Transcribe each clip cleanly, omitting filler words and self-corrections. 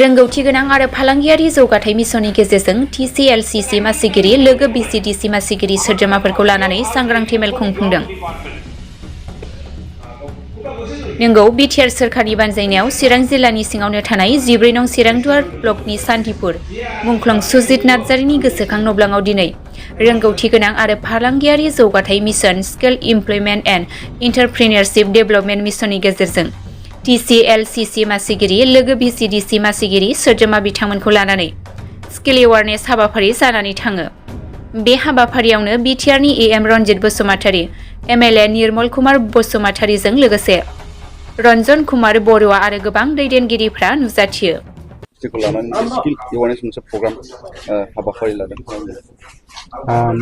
रोंगौथि गोनां आरो फालांगियारि जौगाथाय मिसननि गेजेरजों Tclcc मासिगिरि लोगो Vcdc मासिगिरि सोद्रोमाफोरखौ लानानै सांग्रांथि मेल खुंफुंदों। नंगौ, बिटिआर सोरखारनि बानजायनायाव चिरां जिल्लानि सिङावनो थानाय 14 नं चिरां दुवार ब्लकनि सान्थिपुर मुंख्लं सुजित नार्जारिनि गोसोखां नब्लाङाव दिनै रोंगौथि गोनां आरो फालांगियारि जौगाथाय mission skill employment and entrepreneurship development मिसननि गेजेरजों Tclcc मासिगिरि लोगो Vcdc मासिगिरि सोद्रोमा बिथांमोनखौ लानानै स्किल एवारनेस हाबाफारि जानानै थाङो। बे हाबाफारियावनो बिटिआरनि एएम रन्जित बसुमतारी, एमएलए निर्मल कुमार बसुमतारीजों लोगोसे रन्जन कुमार बरुवा आरो गोबां दैदेनगिरिफ्रा नुजाथियो। स्किल एवारनेस मोनसे प्रग्राम हाबाफारि लादों।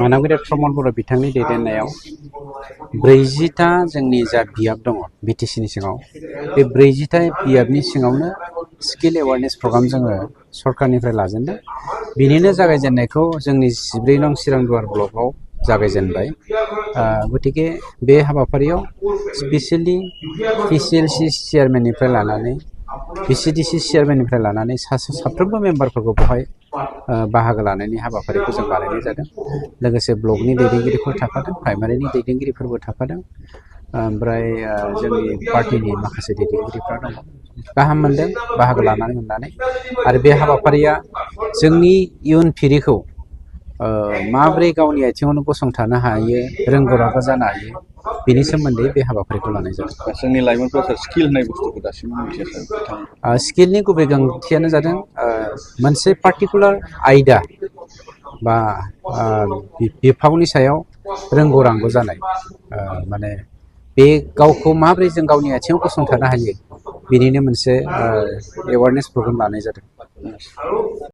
मानगोरिया प्रमद बर' बिथांनि दैदेननायाव 40टा जोंनि जा बियाब दङ बिटिसिनि सिङाव, बे 40टा बियाबनि सिङावनो स्किल एवारनेस प्रग्राम जोङो सरकारनिफ्राय लाजेनदों। बिनिनो जागायजेननायखौ जोंनि 14 नं चिरां दुवार ब्लकआव जागायजेनबाय। गतिके बे हाबाफारियाव स्पेसियेलि Tclcc चेयारमेननिफ्राय लानानै Vcdc चेयारमेननिफ्राय लानानै साफ्रोमबो मेम्बारफोरखौ बेवहाय बाहागो लानायनि हाबाफारिखौ जों बानायनाय जादों। लोगोसे ब्लकनि दैदेनगिरिफोर थाफादों, प्राइमारिनि दैदेनगिरिफोरबो थाफादों, ओमफ्राय जोंनि पार्टिनि माखासे दैदेनगिरिफ्रा दङ। गाहाम मोनदों बाहागो मोननानै आरो बे हाबाफारिया जोंनि इयुन फिरिखौ माबोरै गावनि आथिङावनो गसंथानो हायो, रोंगौ रागो जानो हायो, बेनि सोमोन्दै बे हाबाफारिखौ लानाय जादों। जोंनि लाइमोनफोरा स्किल होननाय बुस्थुखौ दासिमबो मिथियाखै। स्किलनि गुबै गोनांथियानो जादों मोनसे पार्टिकुलार आयदा बा बिफावनि सायाव रोंगौ रांगौ जानाय, माने बे गावखौ माबोरै जों गावनि आथिङाव गसंथानो हायो, बेनिनो मोनसे एवारनेस प्रग्राम लानाय जादों।